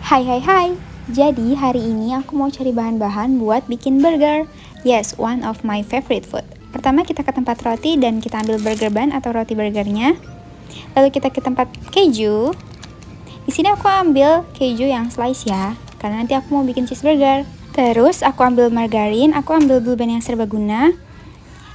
Hai hai hai. Jadi hari ini aku mau cari bahan-bahan buat bikin burger. Yes, one of my favorite food. Pertama kita ke tempat roti dan kita ambil burger bun atau roti burgernya. Lalu kita ke tempat keju. Di sini aku ambil keju yang slice ya, karena nanti aku mau bikin cheeseburger. Terus aku ambil margarin, aku ambil blue band yang serbaguna,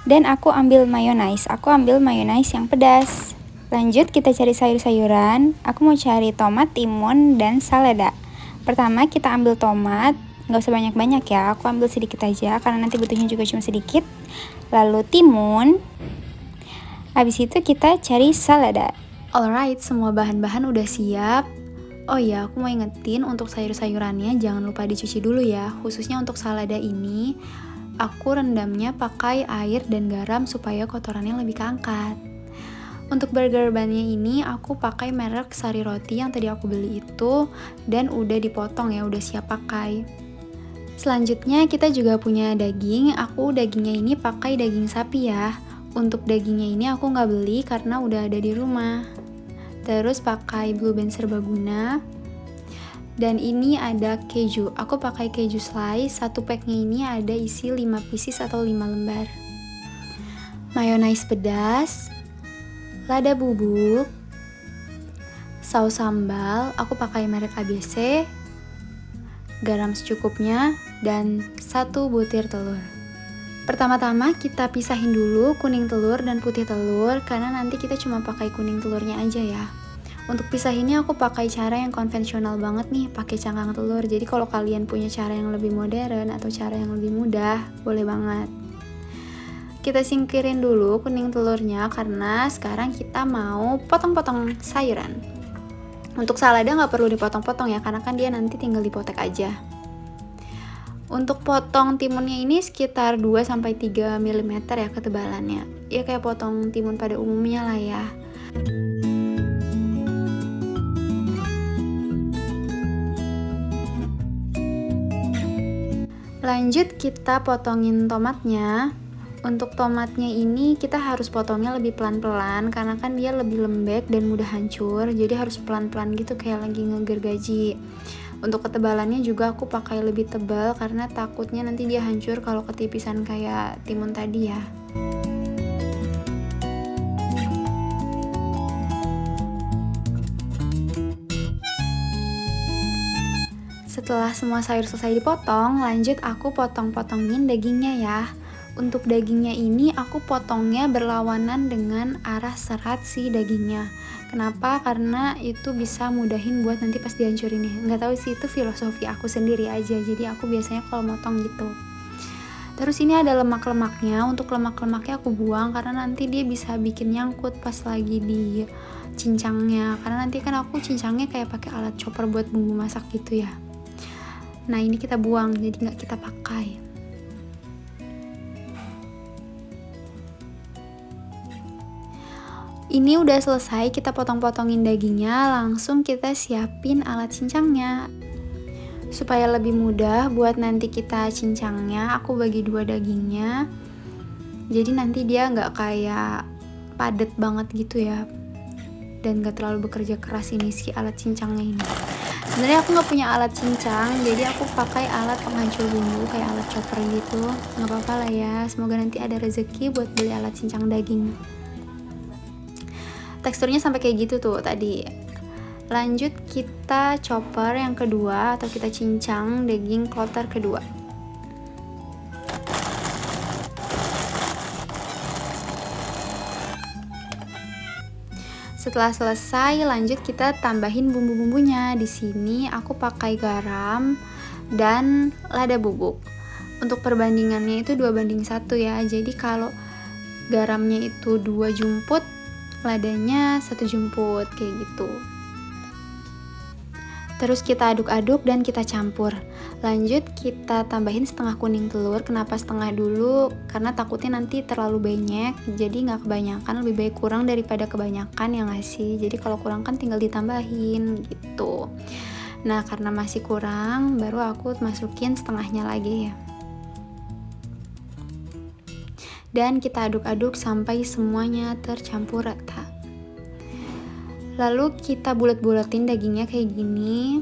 dan aku ambil mayonnaise. Aku ambil mayonnaise yang pedas. Lanjut kita cari sayur-sayuran. Aku mau cari tomat, timun, dan salada. Pertama kita ambil tomat, nggak usah banyak-banyak ya. Aku ambil sedikit aja karena nanti butuhnya juga cuma sedikit. Lalu timun. Habis itu kita cari salada. Alright, semua bahan-bahan udah siap. Oh iya, aku mau ingetin untuk sayur-sayurannya jangan lupa dicuci dulu ya. Khususnya untuk salada ini, aku rendamnya pakai air dan garam supaya kotorannya lebih keangkat. Untuk burger bunnya ini aku pakai merek Sari Roti yang tadi aku beli itu dan udah dipotong ya, udah siap pakai. Selanjutnya kita juga punya daging. Aku dagingnya ini pakai daging sapi ya. Untuk dagingnya ini aku nggak beli karena udah ada di rumah. Terus pakai blue band serbaguna. Dan ini ada keju. Aku pakai keju slice. Satu packnya ini ada isi 5 pieces atau 5 lembar. Mayonnaise pedas. Lada bubuk, saus sambal, aku pakai merek ABC, garam secukupnya, dan 1 butir telur. Pertama-tama kita pisahin dulu kuning telur dan putih telur, karena nanti kita cuma pakai kuning telurnya aja ya. Untuk pisahinnya aku pakai cara yang konvensional banget nih, pakai cangkang telur. Jadi kalau kalian punya cara yang lebih modern atau cara yang lebih mudah, boleh banget. Kita singkirin dulu kuning telurnya karena sekarang kita mau potong-potong sayuran. Untuk salada nggak perlu dipotong-potong ya, karena kan dia nanti tinggal dipotek aja. Untuk potong timunnya ini sekitar 2-3 mm ya ketebalannya. Ya kayak potong timun pada umumnya lah ya. Lanjut kita potongin tomatnya. Untuk tomatnya ini kita harus potongnya lebih pelan-pelan karena kan dia lebih lembek dan mudah hancur, jadi harus pelan-pelan gitu kayak lagi ngegergaji. Untuk ketebalannya juga aku pakai lebih tebal karena takutnya nanti dia hancur kalau ketipisan kayak timun tadi ya. Setelah semua sayur selesai dipotong, lanjut aku potong-potongin dagingnya ya. Untuk dagingnya ini aku potongnya berlawanan dengan arah serat si dagingnya. Kenapa? Karena itu bisa mudahin buat nanti pas dihancurin nih. Nggak tahu sih, itu filosofi aku sendiri aja. Jadi aku biasanya kalau motong gitu. Terus ini ada lemak-lemaknya. Untuk lemak-lemaknya aku buang karena nanti dia bisa bikin nyangkut pas lagi di cincangnya. Karena nanti kan aku cincangnya kayak pakai alat chopper buat bumbu masak gitu ya. Nah ini kita buang, jadi nggak kita pakai. Ini udah selesai, kita potong-potongin dagingnya, langsung kita siapin alat cincangnya. Supaya lebih mudah buat nanti kita cincangnya, aku bagi 2 dagingnya. Jadi nanti dia nggak kayak padet banget gitu ya. Dan nggak terlalu bekerja keras ini si alat cincangnya ini. Sebenarnya aku nggak punya alat cincang, jadi aku pakai alat penghancur bumbu kayak alat chopper gitu. Nggak apa-apa lah ya, semoga nanti ada rezeki buat beli alat cincang daging. Teksturnya sampai kayak gitu tuh tadi. Lanjut kita chopper yang kedua atau kita cincang daging kloter kedua. Setelah selesai, lanjut kita tambahin bumbu-bumbunya. Di sini aku pakai garam dan lada bubuk. Untuk perbandingannya itu 2:1 ya. Jadi kalau garamnya itu 2 jumput, ladanya 1 jumput kayak gitu. Terus kita aduk-aduk dan kita campur. Lanjut kita tambahin setengah kuning telur. Kenapa setengah dulu? Karena takutnya nanti terlalu banyak, jadi nggak kebanyakan, lebih baik kurang daripada kebanyakan ya nggak sih. Jadi kalau kurang kan tinggal ditambahin gitu. Nah karena masih kurang, baru aku masukin setengahnya lagi ya. Dan kita aduk-aduk sampai semuanya tercampur rata. Lalu kita bulet-buletin dagingnya kayak gini.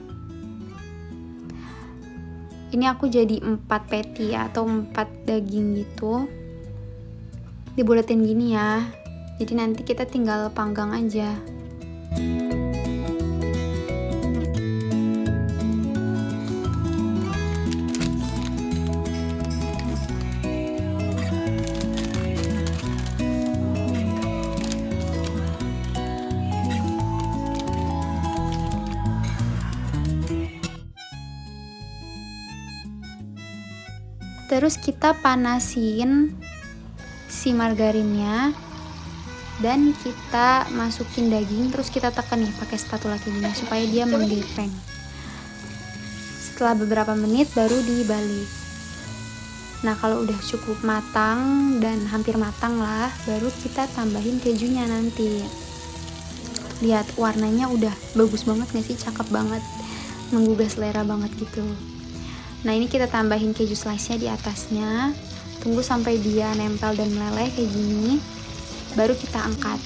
Ini aku jadi 4 patty ya, atau 4 daging gitu. Dibuletin gini ya. Jadi nanti kita tinggal panggang aja. Terus kita panasin si margarinnya dan kita masukin daging, terus kita tekan nih pakai spatula kayak gini supaya dia menggepeng. Setelah beberapa menit baru dibalik. Nah, kalau udah cukup matang dan hampir matang lah, baru kita tambahin kejunya nanti. Lihat warnanya udah bagus banget gak sih? Cakep banget, menggugah selera banget gitu. Nah, ini kita tambahin keju slice-nya di atasnya. Tunggu sampai dia nempel dan meleleh kayak gini, baru kita angkat.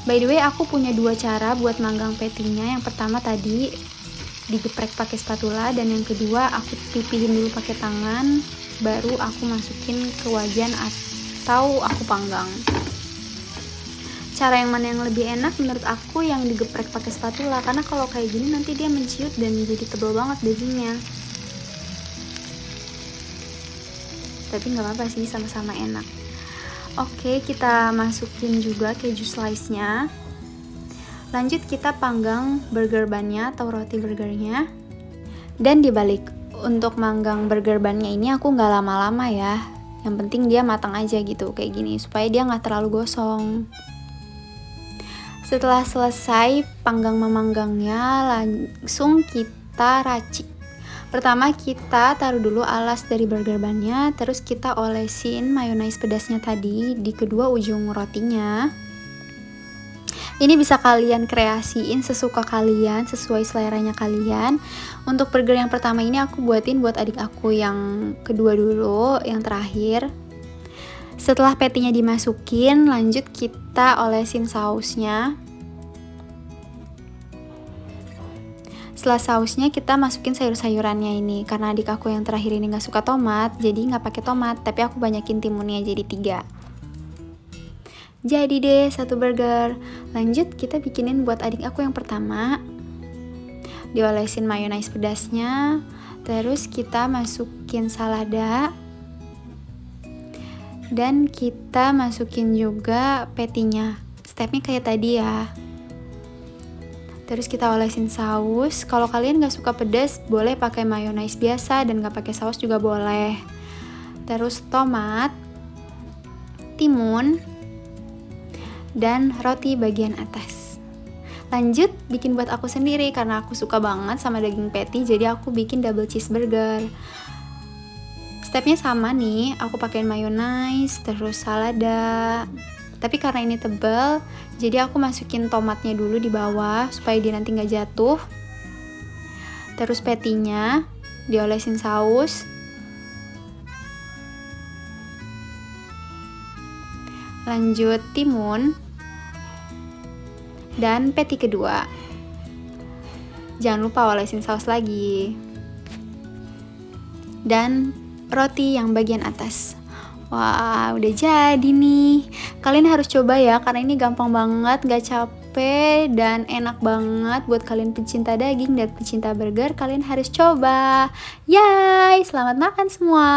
By the way, aku punya 2 cara buat manggang patty-nya. Yang pertama tadi digeprek pakai spatula, dan yang kedua aku pipihin dulu pakai tangan, baru aku masukin ke wajan atau aku panggang. Cara yang mana yang lebih enak menurut aku yang digeprek pakai spatula, karena kalau kayak gini nanti dia menciut dan jadi tebal banget dagingnya. Tapi nggak apa-apa sih, sama-sama enak. Oke, kita masukin juga keju slice-nya. Lanjut kita panggang burger bun-nya atau roti burgernya. Dan dibalik. Untuk manggang burger bun-nya ini aku nggak lama-lama ya. Yang penting dia matang aja gitu, kayak gini, supaya dia nggak terlalu gosong. Setelah selesai panggang memanggangnya, langsung kita racik. Pertama kita taruh dulu alas dari burger bun-nya, terus kita olesin mayonaise pedasnya tadi di kedua ujung rotinya. Ini bisa kalian kreasiin sesuka kalian, sesuai seleranya kalian. Untuk burger yang pertama ini aku buatin buat adik aku yang kedua dulu, yang terakhir. Setelah patty-nya dimasukin, lanjut kita olesin sausnya. Setelah sausnya kita masukin sayur-sayurannya ini. Karena adik aku yang terakhir ini gak suka tomat, jadi gak pakai tomat, tapi aku banyakin timunnya jadi 3. Jadi deh 1 burger. Lanjut kita bikinin buat adik aku yang pertama. Diolesin mayonaise pedasnya, terus kita masukin salada, dan kita masukin juga patty-nya. Stepnya kayak tadi ya. Terus kita olesin saus. Kalau kalian gak suka pedas, boleh pakai mayonaise biasa, dan gak pakai saus juga boleh. Terus tomat, timun, dan roti bagian atas. Lanjut bikin buat aku sendiri, karena aku suka banget sama daging patty, jadi aku bikin double cheeseburger. Stepnya sama nih, aku pakein mayonaise, terus salada. Tapi karena ini tebal, jadi aku masukin tomatnya dulu di bawah supaya dia nanti nggak jatuh. Terus patty-nya diolesin saus. Lanjut timun dan patty kedua. Jangan lupa olesin saus lagi. Dan roti yang bagian atas. Wah, udah jadi nih. Kalian harus coba ya, karena ini gampang banget, gak capek, dan enak banget buat kalian pecinta daging dan pecinta burger. Kalian harus coba. Yay, selamat makan semua.